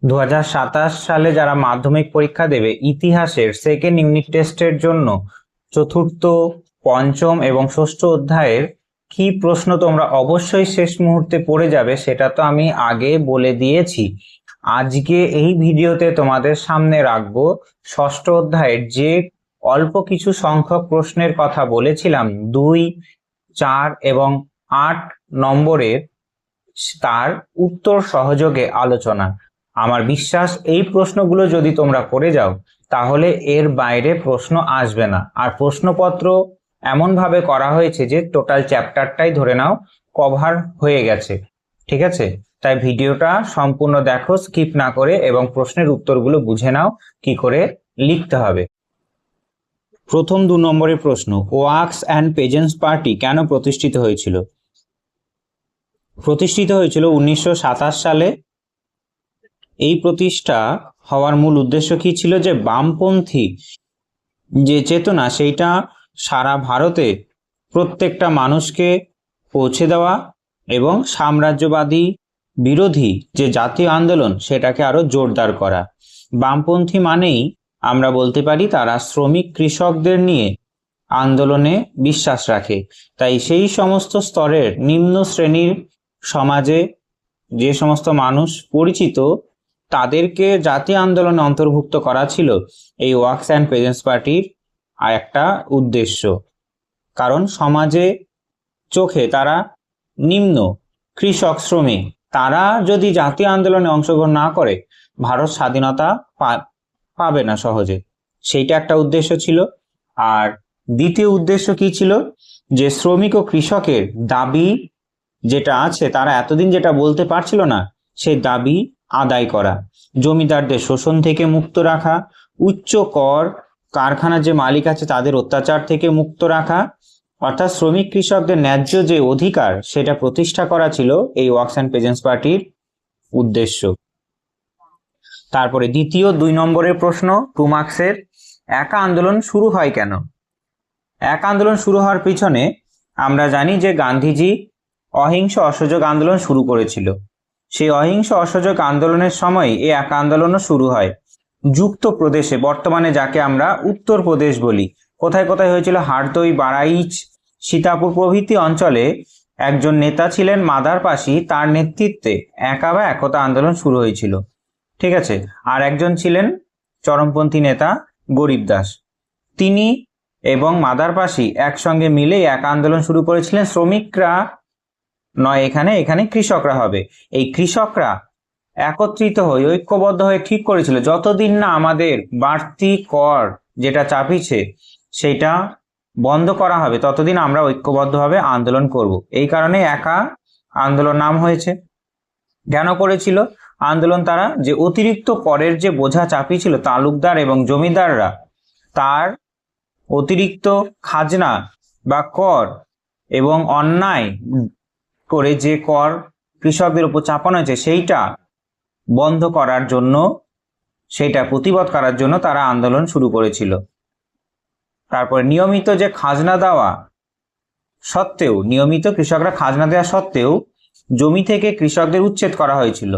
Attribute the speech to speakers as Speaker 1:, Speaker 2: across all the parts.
Speaker 1: 2027 সালে যারা মাধ্যমিক পরীক্ষা দেবে ইতিহাসের সেকেন্ড ইউনিট টেস্টের জন্য চতুর্থ, পঞ্চম এবং ষষ্ঠ অধ্যায়ের কি প্রশ্ন তোমরা অবশ্যই শেষ মুহূর্তে পড়ে যাবে সেটা তো আমি আগে বলে দিয়েছি। আজকে এই ভিডিওতে তোমাদের সামনে রাখবো ষষ্ঠ অধ্যায়ের যে অল্প কিছু সংখ্যক প্রশ্নের কথা বলেছিলাম, 2, 4 এবং 8 নম্বরের, তার উত্তর সহযোগে আলোচনা। আমার বিশ্বাস এই প্রশ্নগুলো যদি তোমরা করে যাও তাহলে এর বাইরে প্রশ্ন আসবে না। আর প্রশ্নপত্র এমন ভাবে করা হয়েছে যে টোটাল চ্যাপ্টারটাই ধরে নাও কভার হয়ে গেছে। ঠিক আছে, তাই ভিডিওটা সম্পূর্ণ দেখো, স্কিপ না করে, এবং প্রশ্নের উত্তরগুলো বুঝে নাও কি করে লিখতে হবে। প্রথম 2 নম্বরের প্রশ্ন, ওয়ার্কস অ্যান্ড পেজেন্টস পার্টি কেন প্রতিষ্ঠিত হয়েছিল? প্রতিষ্ঠিত হয়েছিল 1927 সালে। এই প্রতিষ্ঠা হওয়ার মূল উদ্দেশ্য কি ছিল? যে বামপন্থী যে চেতনা সেইটা সারা ভারতে প্রত্যেকটা মানুষকে পৌঁছে দেওয়া এবং সাম্রাজ্যবাদী বিরোধী যে জাতীয় আন্দোলন সেটাকে আরো জোরদার করা। বামপন্থী মানেই আমরা বলতে পারি তারা শ্রমিক কৃষকদের নিয়ে আন্দোলনে বিশ্বাস রাখে। তাই সেই সমস্ত স্তরের নিম্ন শ্রেণীর সমাজে যে সমস্ত মানুষ পরিচিত তাদেরকে জাতীয় আন্দোলনে অন্তর্ভুক্ত করা ছিল এই ওয়ার্কস অ্যান্ড পেজেন্টস পার্টির আর একটা উদ্দেশ্য। কারণ সমাজে চোখে তারা নিম্ন কৃষক শ্রমিক, তারা যদি জাতীয় আন্দোলনে অংশগ্রহণ না করে ভারত স্বাধীনতা পাবে না সহজে। সেইটা একটা উদ্দেশ্য ছিল। আর দ্বিতীয় উদ্দেশ্য কি ছিল? যে শ্রমিক ও কৃষকের দাবি যেটা আছে তারা এতদিন যেটা বলতে পারছিল না সেই দাবি আদায় করা, জমিদারদের শোষণ থেকে মুক্ত রাখা, উচ্চ কর, কারখানার যে মালিক আছে তাদের অত্যাচার থেকে মুক্ত রাখা, অর্থাৎ শ্রমিক কৃষকদের ন্যায্য যে অধিকার সেটা প্রতিষ্ঠা করা ছিল এই ওয়ার্কস অ্যান্ড পেজেন্টস পার্টির উদ্দেশ্য। তারপরে দ্বিতীয় 2 নম্বরের প্রশ্ন 2 মার্কসের, একা আন্দোলন শুরু হয় কেন? একা আন্দোলন শুরু হওয়ার পিছনে আমরা জানি যে গান্ধীজি অহিংস অসহযোগ আন্দোলন শুরু করেছিল। সেই অহিংস অসহযোগ আন্দোলনের সময় এই একা আন্দোলনও শুরু হয় যুক্ত প্রদেশে, বর্তমানে যাকে আমরা উত্তর প্রদেশ বলি। কোথায় কোথায় হয়েছিল? হারদই, বারাইচ, সীতাপুর প্রভৃতি অঞ্চলে একজন নেতা ছিলেন মাদারপাশি, তার নেতৃত্বে একা বা একতা আন্দোলন শুরু হয়েছিল। ঠিক আছে, আর একজন ছিলেন চরমপন্থী নেতা গরিবদাস, তিনি এবং মাদারপাশি একসঙ্গে মিলে একা আন্দোলন শুরু করেছিলেন। শ্রমিকরা নয়, এখানে কৃষকরা হবে। এই কৃষকরা একত্রিত হয়ে ঐক্যবদ্ধ হয়ে ঠিক করেছিল যতদিন না আমাদের বাড়তি কর যেটা চাপিয়েছে সেটা বন্ধ করা হবে ততদিন আমরা ঐক্যবদ্ধভাবে আন্দোলন করব। এই কারণে একা আন্দোলন নাম হয়েছে। কেন করেছিল আন্দোলন? তারা যে অতিরিক্ত করের যে বোঝা চাপিয়েছিল তালুকদার এবং জমিদাররা, তার অতিরিক্ত খাজনা বা কর এবং অন্যায় করে যে কর কৃষকদের উপর চাপানো হয়েছে সেইটা বন্ধ করার জন্য, সেইটা প্রতিবাদ করার জন্য তারা আন্দোলন শুরু করেছিল। তারপরে নিয়মিত যে খাজনা দেওয়া সত্ত্বেও, নিয়মিত কৃষকরা খাজনা দেওয়া সত্ত্বেও জমি থেকে কৃষকদের উচ্ছেদ করা হয়েছিল,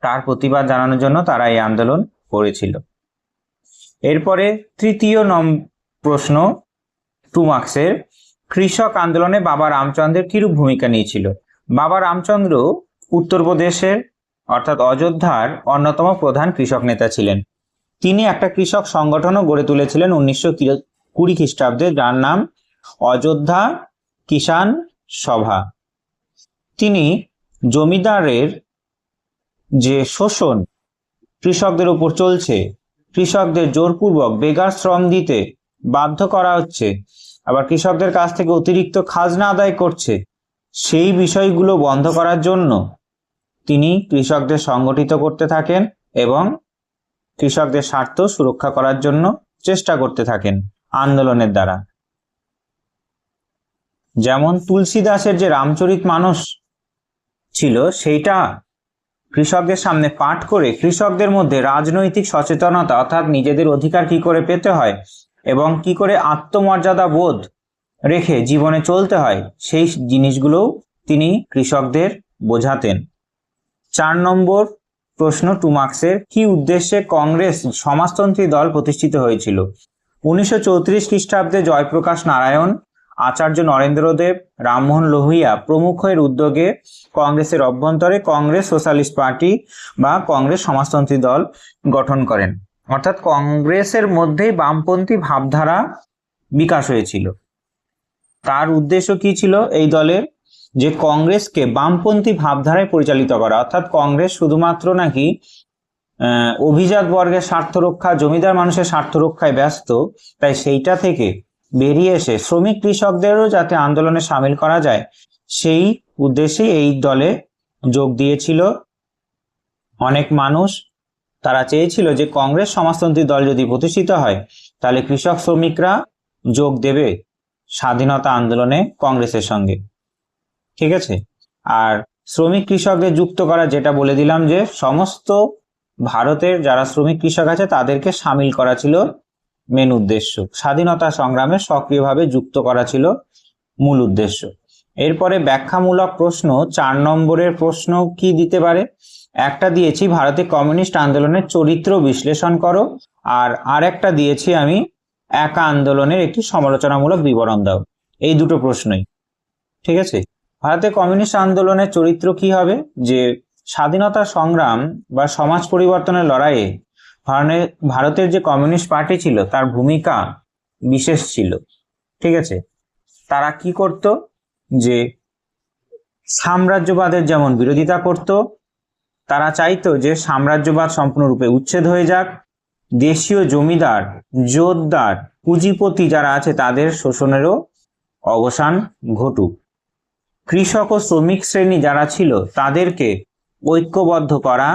Speaker 1: তার প্রতিবাদ জানানোর জন্য তারা এই আন্দোলন করেছিল। এরপরে তৃতীয় প্রশ্ন 2 মার্কসের, কৃষক আন্দোলনে বাবা রামচন্দ্রের কিরূপ ভূমিকা নিয়েছিল? বাবা রামচন্দ্র উত্তরপ্রদেশের অর্থাৎ অযোধ্যার অন্যতম প্রধান কৃষক নেতা ছিলেন। তিনি একটা কৃষক সংগঠনও গড়ে তুলেছিলেন 1920 খ্রিস্টাব্দে, যার নাম অযোধ্যা কিষাণ সভা। তিনি জমিদারের যে শোষণ কৃষকদের উপর চলছে, কৃষকদের জোরপূর্বক বেগার শ্রম দিতে বাধ্য করা হচ্ছে, আবার কৃষকদের কাছ থেকে অতিরিক্ত খাজনা আদায় করছে, সেই বিষয়গুলো বন্ধ করার জন্য তিনি কৃষকদের সংগঠিত করতে থাকেন এবং কৃষকদের স্বার্থ সুরক্ষা করার জন্য চেষ্টা করতে থাকেন আন্দোলনের দ্বারা। যেমন তুলসীদাসের যে রামচরিত মানস ছিল সেইটা কৃষকদের সামনে পাঠ করে কৃষকদের মধ্যে রাজনৈতিক সচেতনতা, অর্থাৎ নিজেদের অধিকার কি করে পেতে হয় এবং কি করে আত্মমর্যাদা বোধ রেখে জীবনে চলতে হয় সেই জিনিসগুলোও তিনি কৃষকদের বোঝাতেন। 4 নম্বর প্রশ্ন 2 মার্কসের, কি উদ্দেশ্যে কংগ্রেস সমাজতন্ত্রী দল প্রতিষ্ঠিত হয়েছিল? 1934 খ্রিস্টাব্দে জয়প্রকাশ নারায়ণ, আচার্য নরেন্দ্রদেব, রামমোহন লোহিয়া প্রমুখের উদ্যোগে কংগ্রেসের অভ্যন্তরে কংগ্রেস সোশ্যালিস্ট পার্টি বা কংগ্রেস সমাজতন্ত্রী দল গঠন করেন। অর্থাৎ কংগ্রেসের মধ্যেই বামপন্থী ভাবধারা বিকাশ হয়েছিল। তার উদ্দেশ্য কি ছিল এই দলের? যে কংগ্রেসকে বামপন্থী ভাবধারায় পরিচালিত করা। অর্থাৎ কংগ্রেস শুধুমাত্র নাকি অভিজাত বর্গের স্বার্থ রক্ষা, জমিদার মানুষের স্বার্থ রক্ষায় ব্যস্ত, তাই সেইটা থেকে বেরিয়ে এসে শ্রমিক কৃষকদেরও যাতে আন্দোলনে সামিল করা যায় সেই উদ্দেশ্যে এই দলে যোগ দিয়েছিল অনেক মানুষ। তারা চেয়েছিল যে কংগ্রেস সমাজতন্ত্রী দল যদি প্রতিষ্ঠিত হয় তাহলে কৃষক শ্রমিকরা যোগ দেবে স্বাধীনতা আন্দোলনে কংগ্রেসের সঙ্গে। ঠিক আছে, আর শ্রমিক কৃষকদের যুক্ত করা, যেটা বলে দিলাম যে সমস্ত ভারতের যারা শ্রমিক কৃষক আছে তাদেরকে সামিল করা ছিল মেন উদ্দেশ্য। স্বাধীনতা সংগ্রামে সক্রিয়ভাবে যুক্ত করা ছিল মূল উদ্দেশ্য। এরপরে ব্যাখ্যামূলক প্রশ্ন 4 নম্বরের প্রশ্ন কি দিতে পারে? একটা দিয়েছি ভারতে কমিউনিস্ট আন্দোলনের চরিত্র বিশ্লেষণ করো, আর আরেকটা দিয়েছি আমি একা আন্দোলনের একটি সমালোচনামূলক বিবরণ দাও। এই দুটো প্রশ্নই। ঠিক আছে, ভারতে কমিউনিস্ট আন্দোলনের চরিত্র কি হবে? যে স্বাধীনতা সংগ্রাম বা সমাজ পরিবর্তনের লড়াইয়ে ভারতের যে কমিউনিস্ট পার্টি ছিল তার ভূমিকা বিশেষ ছিল। ঠিক আছে, তারা কি করত? যে সাম্রাজ্যবাদের যেমন বিরোধিতা করত, তারা চাইতো যে সাম্রাজ্যবাদ সম্পূর্ণরূপে উচ্ছেদ হয়ে যাক, দেশীয় জমিদার, জোতদার, পুঁজিপতি যারা আছে তাদের শোষণেরও অবসান ঘটুক। কৃষক ও শ্রমিক শ্রেণী যারা ছিল তাদেরকে ঐক্যবদ্ধ করা,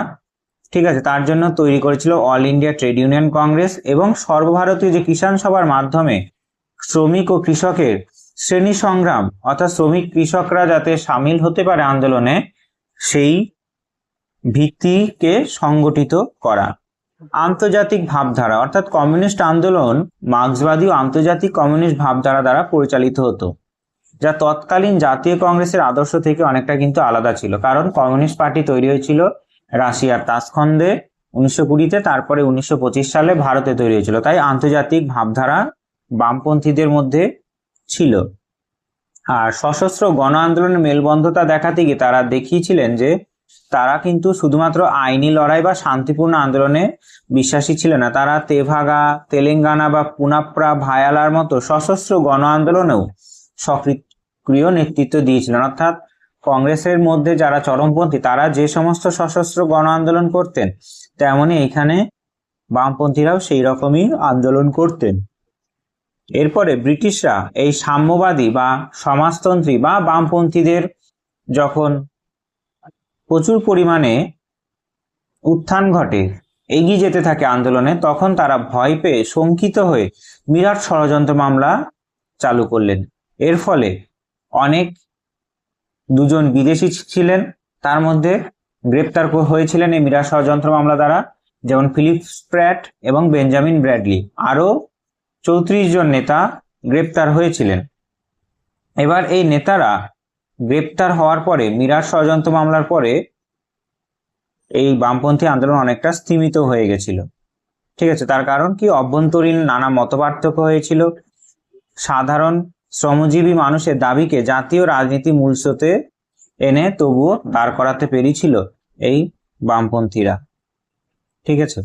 Speaker 1: ঠিক আছে, তার জন্য তৈরি করেছিল all India trade union Congress, এবং সর্বভারতীয় যে কিষাণ সভার মাধ্যমে শ্রমিক ও কৃষকের শ্রেণী সংগ্রাম, অর্থাৎ শ্রমিক কৃষকরা যাতে সামিল হতে পারে আন্দোলনে, সেই ভিত্তিকে সংগঠিত করা। আন্তর্জাতিক ভাবধারা, অর্থাৎ কমিউনিস্ট আন্দোলন মার্ক্সবাদী ও আন্তর্জাতিক কমিউনিস্ট ভাবধারা দ্বারা পরিচালিত হতো, যা তৎকালীন জাতীয় কংগ্রেসের আদর্শ থেকে অনেকটা কিন্তু আলাদা ছিল। কারণ কমিউনিস্ট পার্টি তৈরি হয়েছিল রাশিয়ার তাসখন্দে 1920-তে, তারপরে 1925 সালে ভারতে তৈরি হয়েছিল। তাই আন্তর্জাতিক ভাবধারা বামপন্থীদের মধ্যে ছিল। আর সশস্ত্র গণ আন্দোলনের মেলবন্ধতা দেখাতে গিয়ে তারা দেখিয়েছিলেন যে তারা কিন্তু শুধুমাত্র আইনি লড়াই বা শান্তিপূর্ণ আন্দোলনে বিশ্বাসী ছিল না, তারা তেভাগা, তেলেঙ্গানা বা পুনাপ্রা, ভায়ালার মতো সশস্ত্র গণ আন্দোলনেও সক্রিয় নেতৃত্ব দিয়েছিলেন। অর্থাৎ কংগ্রেসের মধ্যে যারা চরমপন্থী তারা যে সমস্ত সশস্ত্র গণ আন্দোলন করতেন, তেমনি এখানে বামপন্থীরাও সেই রকমই আন্দোলন করতেন। এরপরে ব্রিটিশরা এই সাম্যবাদী বা সমাজতন্ত্রী বা বামপন্থীদের যখন প্রচুর পরিমাণে উত্থান ঘটে, এগিয়ে যেতে থাকে আন্দোলনে, তখন তারা ভয় পেয়ে শঙ্কিত হয়ে বিরাট ষড়যন্ত্র মামলা চালু করলেন। এর ফলে অনেক দুজন বিদেশি ছিলেন, তার মধ্যে গ্রেপ্তার হয়েছিলেন এই বিরাট ষড়যন্ত্র মামলা দ্বারা, যেমন ফিলিপ স্প্র্যাট এবং বেঞ্জামিন ব্র্যাডলি। আরও 34 জন নেতা গ্রেপ্তার হয়েছিলেন। এবার এই নেতারা গ্রেপ্তার হওয়ার পরে, বিরাট ষড়যন্ত্র মামলার পরে এই বামপন্থী আন্দোলন অনেকটা স্তিমিত হয়ে গেছিল। ঠিক আছে, তার কারণ কি? অভ্যন্তরীণ নানা মতপার্থক্য হয়েছিল। সাধারণ শ্রমজীবী মানুষের দাবিকে জাতীয় রাজনীতি মূলস্রোতে এনে তবুও দাঁড় করাতে পেরেছিল এই বামপন্থীরা। ঠিক আছে,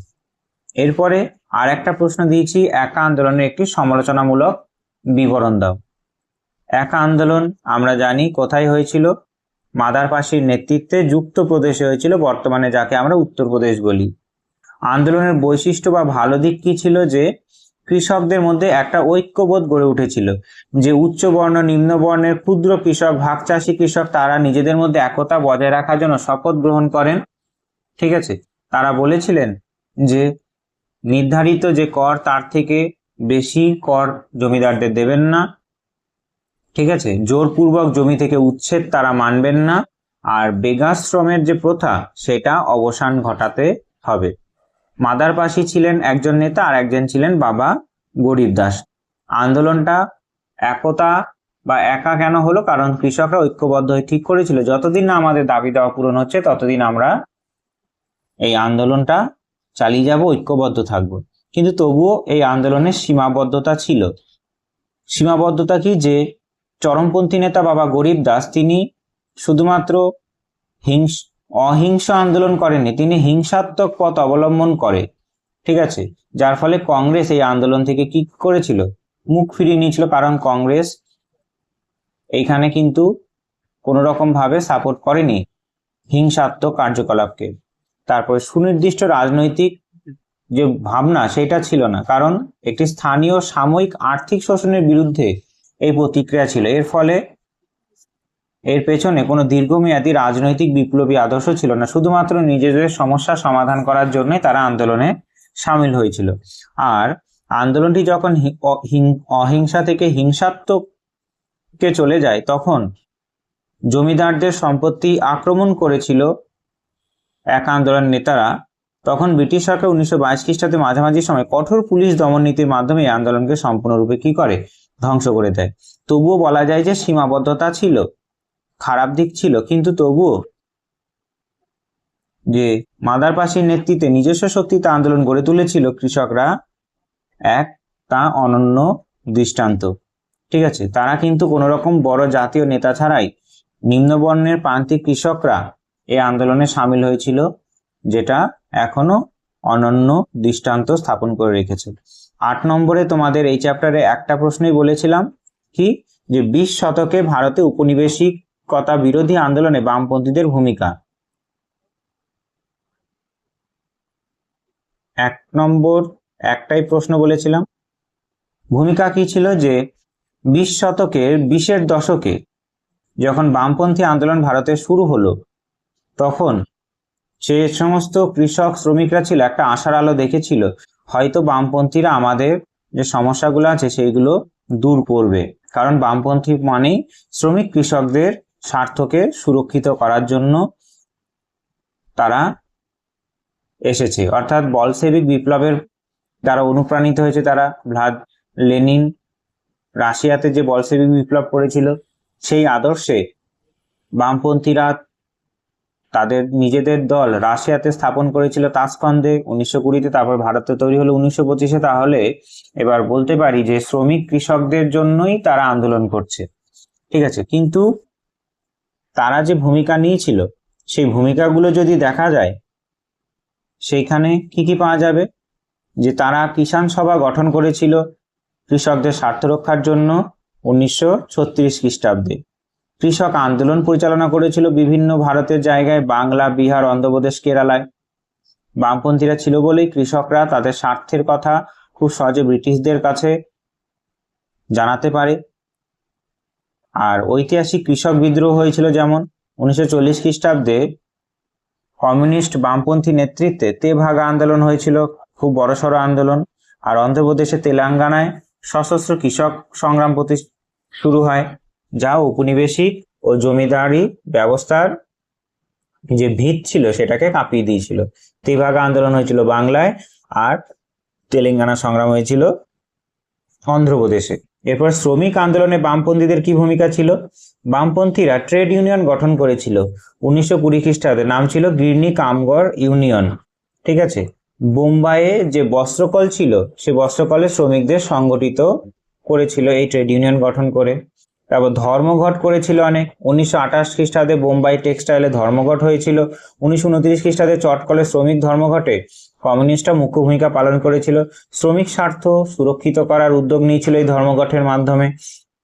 Speaker 1: এরপরে আর একটা প্রশ্ন দিয়েছি, একা আন্দোলনের একটি সমালোচনামূলক বিবরণ দাও। একা আন্দোলন আমরা জানি কোথায় হয়েছিল? মাদারপাশির নেতৃত্বে যুক্ত প্রদেশে হয়েছিল, বর্তমানে যাকে আমরা উত্তরপ্রদেশ বলি। আন্দোলনের বৈশিষ্ট্য বা ভালো দিক কি ছিল? যে কৃষকদের মধ্যে একটা ঐক্যবোধ গড়ে উঠেছিল, যে উচ্চ বর্ণ, নিম্ন বর্ণের, ক্ষুদ্র কৃষক, ভাগচাষী কৃষক, তারা নিজেদের মধ্যে একতা বজায় রাখার জন্য শপথ গ্রহণ করেন। ঠিক আছে, তারা বলেছিলেন যে নির্ধারিত যে কর তার থেকে বেশি কর জমিদারদের দেবেন না। ঠিক আছে, জোরপূর্বক জমি থেকে উচ্ছেদ তারা মানবেন না, আর বেগাশ্রমের যে প্রথা সেটা অবসান ঘটাতে হবে। মাদারপাশি ছিলেন একজন নেতা, আর একজন ছিলেন বাবা গরিব দাস। আন্দোলনটা একতা বা একা কেন হলো? কারণ কৃষকরা ঐক্যবদ্ধ হয়ে ঠিক করেছিল যতদিন না আমাদের দাবি দেওয়া পূরণ হচ্ছে ততদিন আমরা এই আন্দোলনটা চালিয়ে যাব, ঐক্যবদ্ধ থাকবো। কিন্তু তবুও এই আন্দোলনের সীমাবদ্ধতা ছিল। সীমাবদ্ধতা কি, যে চরমপন্থী নেতা বাবা গরিব দাস তিনি শুধুমাত্র অহিংস আন্দোলন করেননি, তিনি হিংসাত্মক পথ অবলম্বন করে, ঠিক আছে, যার ফলে কংগ্রেস এই আন্দোলন থেকে কি করেছিল, মুখ ফিরিয়ে নিয়েছিল। কারণ কংগ্রেস এইখানে কিন্তু কোনো রকম ভাবে সাপোর্ট করেনি হিংসাত্মক কার্যকলাপকে। তারপরে সুনির্দিষ্ট রাজনৈতিক যে ভাবনা সেটা ছিল না, কারণ একটি স্থানীয় সাময়িক আর্থিক শোষণের বিরুদ্ধে এই প্রতিক্রিয়া ছিল। এর ফলে এর পেছনে কোনো দীর্ঘমেয়াদী রাজনৈতিক বিপ্লবী আদর্শ ছিল না, শুধুমাত্র নিজেদের সমস্যা সমাধান করার জন্যই তারা আন্দোলনে সামিল হয়েছিল। আর আন্দোলনটি যখন অহিংসা থেকে হিংসাত্মককে চলে যায়, তখন জমিদারদের সম্পত্তি আক্রমণ করেছিল এক আন্দোলন নেতারা। তখন ব্রিটিশ সরকার 1922 খ্রিস্টাব্দে মাঝামাঝি সময় কঠোর পুলিশ দমন নীতির মাধ্যমে এই আন্দোলনকে সম্পূর্ণরূপে কি করে, ধ্বংস করে দেয়। তবুও বলা যায় যে সীমাবদ্ধতা ছিল, খারাপ দিক ছিল, কিন্তু তবুও যে মাদারপাশির নেতৃত্বে নিজস্ব শক্তিতে আন্দোলন গড়ে তুলেছিল কৃষকরা, তা অনন্য দৃষ্টান্ত। ঠিক আছে, তারা কিন্তু কোনো রকম বড় জাতীয় নেতা ছাড়াই নিম্নবর্ণের প্রান্তিক কৃষকরা এই আন্দোলনে সামিল হয়েছিল, যেটা এখনো অনন্য দৃষ্টান্ত স্থাপন করে রেখেছে। 8 নম্বরে তোমাদের এই চ্যাপ্টারে একটা প্রশ্নই বলেছিলাম কি, যে 20 শতকে ভারতে উপনিবেশিকতা বিরোধী আন্দোলনে বামপন্থীদের ভূমিকা। 1 নম্বর একটাই প্রশ্ন বলেছিলাম, ভূমিকা কি ছিল, যে 20 শতকের 20-এর দশকে যখন বামপন্থী আন্দোলন ভারতে শুরু হলো, তখন সে সমস্ত কৃষক শ্রমিকরা ছিল একটা আশার আলো দেখেছিল, হয়তো বামপন্থীরা আমাদের যে সমস্যাগুলো আছে সেইগুলো দূর করবে। কারণ বামপন্থী মানেই শ্রমিক কৃষকদের স্বার্থকে সুরক্ষিত করার জন্য তারা এসেছে, অর্থাৎ বলশেভিক বিপ্লবের দ্বারা অনুপ্রাণিত হয়েছে তারা। লেনিন রাশিয়াতে যে বলশেভিক বিপ্লব করেছিল, সেই আদর্শে বামপন্থীরা তাদের নিজেদের দল রাশিয়াতে স্থাপন করেছিল তাসখন্দে 1920-তে, তারপর ভারতে তৈরি হলো 1925-এ। তাহলে এবার বলতে পারি যে শ্রমিক কৃষকদের জন্যই তারা আন্দোলন করছে, ঠিক আছে। কিন্তু তারা যে ভূমিকা নিয়েছিল, সেই ভূমিকাগুলো যদি দেখা যায়, সেইখানে কি কি পাওয়া যাবে, যে তারা কিষাণ সভা গঠন করেছিল কৃষকদের স্বার্থ রক্ষার জন্য 1936 খ্রিস্টাব্দে। কৃষক আন্দোলন পরিচালনা করেছিল বিভিন্ন ভারতের জায়গায়, বাংলা, বিহার, অন্ধ্রপ্রদেশ, কেরালায়। বামপন্থীরা ছিল বলেই কৃষকরা তাদের স্বার্থের কথা খুব সহজে ব্রিটিশদের কাছে জানাতে পারে। আর ঐতিহাসিক কৃষক বিদ্রোহ হয়েছিল, যেমন 1940 খ্রিস্টাব্দে কমিউনিস্ট বামপন্থী নেতৃত্বে তেভাগা আন্দোলন হয়েছিল, খুব বড়সড় আন্দোলন। আর অন্ধ্রপ্রদেশে তেলেঙ্গানায় সশস্ত্র কৃষক সংগ্রাম শুরু হয়, যা উপনিবেশিক ও জমিদারি ব্যবস্থার যে ভিত ছিল সেটাকে কাঁপিয়ে দিয়েছিল। তেভাগা আন্দোলন হয়েছিল বাংলায়, আর তেলেঙ্গানা সংগ্রাম হয়েছিল অন্ধ্রপ্রদেশে। এরপর শ্রমিক আন্দোলনে বামপন্থীদের কি ভূমিকা ছিল, বামপন্থীরা ট্রেড ইউনিয়ন গঠন করেছিল 1920 খ্রিস্টাব্দে, নাম ছিল গিরনি কামগর ইউনিয়ন, ঠিক আছে। বোম্বাইয়ে যে বস্ত্রকল ছিল, সে বস্ত্রকলে শ্রমিকদের সংগঠিত করেছিল এই ট্রেড ইউনিয়ন গঠন করে। তারপর ধর্মঘট করেছিল অনেক, 1928 খ্রিস্টাব্দে বোম্বাই টেক্সটাইলে ধর্মঘট হয়েছিল। 1929 খ্রিস্টাব্দে চটকলে শ্রমিক ধর্মঘটে কমিউনিস্টরা মুখ্য ভূমিকা পালন করেছিল, শ্রমিক স্বার্থ সুরক্ষিত করার উদ্যোগ নিয়েছিল এই ধর্মঘটের মাধ্যমে,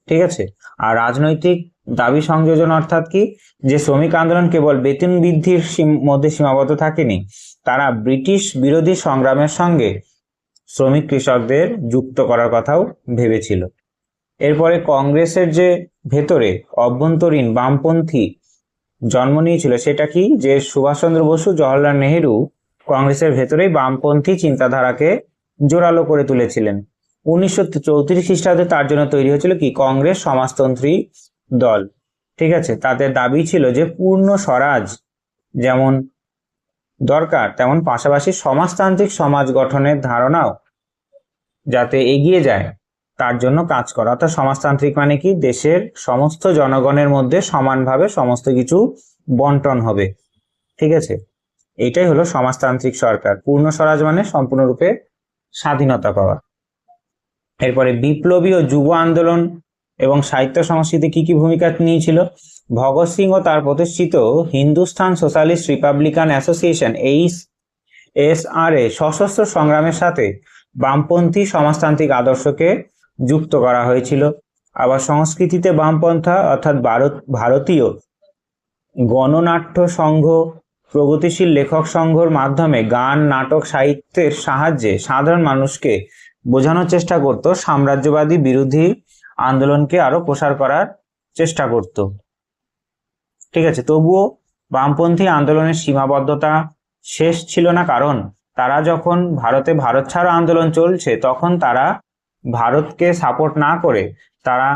Speaker 1: ঠিক আছে। আর রাজনৈতিক দাবি সংযোজন অর্থাৎ কি, যে শ্রমিক আন্দোলন কেবল বেতন বৃদ্ধির মধ্যে সীমাবদ্ধ থাকেনি, তারা ব্রিটিশ বিরোধী সংগ্রামের সঙ্গে শ্রমিক কৃষকদের যুক্ত করার কথাও ভেবেছিল। এরপরে কংগ্রেসের যে ভেতরে অভ্যন্তরীণ বামপন্থী জন্ম নিয়েছিল, সেটা কি, যে সুভাষচন্দ্র বসু, জওহরলাল নেহেরু কংগ্রেসের ভেতরেই বামপন্থী চিন্তাধারাকে জোরালো করে তুলেছিলেন। 1934 খ্রিস্টাব্দে তার জন্য তৈরি হয়েছিল কি, কংগ্রেস সমাজতন্ত্রী দল, ঠিক আছে। তাদের দাবি ছিল যে পূর্ণ স্বরাজ যেমন দরকার, তেমন পাশাপাশি সমাজতান্ত্রিক সমাজ গঠনের ধারণাও যাতে এগিয়ে যায় তার জন্য কাজ করা। অর্থাৎ সমাজতান্ত্রিক মানে কি, দেশের সমস্ত জনগণের মধ্যে সমানভাবে সমস্ত কিছু বন্টন হবে, ঠিক আছে। এটাই হলো সমাজতান্ত্রিক সরকার। পূর্ণ স্বরাজ মানে সম্পূর্ণরূপে স্বাধীনতা পাওয়া। এরপরে বিপ্লবী ও যুব আন্দোলন এবং সাহিত্য সংস্কৃতি কি কি ভূমিকা নিয়েছিল? ভগৎ সিং ও তার প্রতিষ্ঠিত Hindustan socialist Republican association HSR সশস্ত্র সংগ্রামের সাথে বামপন্থী সমাজতান্ত্রিক আদর্শকে যুক্ত করা হয়েছিল। আবার সংস্কৃতিতে বামপন্থা অর্থাৎ ভারতীয় গণনাট্য সংঘ, প্রগতিশীল লেখক সংঘর মাধ্যমে গান, নাটক, সাহিত্যের সাহায্যে সাধারণ মানুষকে বোঝানোর চেষ্টা করত, সাম্রাজ্যবাদী বিরোধী আন্দোলনকে আরো প্রসার করার চেষ্টা করত। ঠিক আছে, তবুও বামপন্থী আন্দোলনের সীমাবদ্ধতা শেষ ছিল না, কারণ তারা যখন ভারতে ভারত ছাড়ো আন্দোলন চলছে তখন তারা ভারতকে সাপোর্ট না করে তারা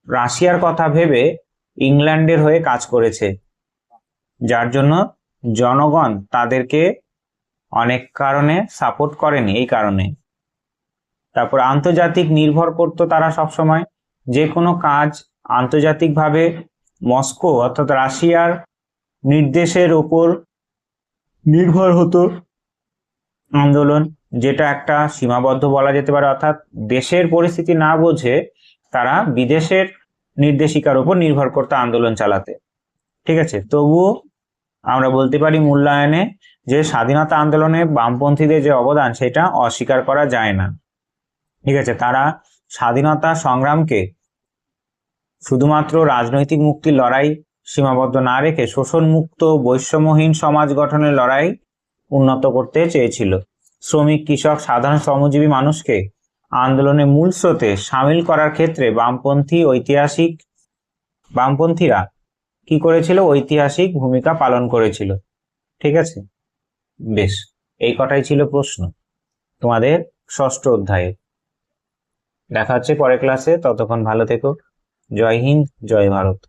Speaker 1: রাশিয়ার কথা ভেবে ইংল্যান্ডের হয়ে কাজ করেছে, যার জন্য জনগণ তাদেরকে অনেক কারণে সাপোর্ট করেনি এই কারণে। তারপর আন্তর্জাতিক নির্ভর করতো তারা সবসময়, যে কোনো কাজ আন্তর্জাতিকভাবে মস্কো অর্থাৎ রাশিয়ার নির্দেশের ওপর নির্ভর হতো আন্দোলন, যেটা একটা সীমাবদ্ধ বলা যেতে পারে, অর্থাৎ দেশের পরিস্থিতি না বুঝে তারা বিদেশের নির্দেশিকার উপর নির্ভর করতো আন্দোলন চালাতে। ঠিক আছে, তবুও আমরা বলতে পারি মূল্যায়নে যে স্বাধীনতা আন্দোলনে বামপন্থীদের যে অবদান সেটা অস্বীকার করা যায় না। ঠিক আছে, তারা স্বাধীনতা সংগ্রামকে শুধুমাত্র রাজনৈতিক মুক্তির লড়াই সীমাবদ্ধ না রেখে শোষণ মুক্ত বৈষম্যহীন সমাজ গঠনের লড়াই উন্নত করতে চেয়েছিল। শ্রমিক, কৃষক, সাধারণ শ্রমজীবী মানুষকে আন্দোলনের মূল স্রোতে সামিল করার ক্ষেত্রে বামপন্থীরা কি করেছিল? ঐতিহাসিক ভূমিকা পালন করেছিল। ঠিক আছে, বেশ, এই কটাই ছিল প্রশ্ন তোমাদের ষষ্ঠ অধ্যায়ে। দেখা হচ্ছে পরের ক্লাসে, ততক্ষণ ভালো থেকো। জয় হিন্দ, জয় ভারত।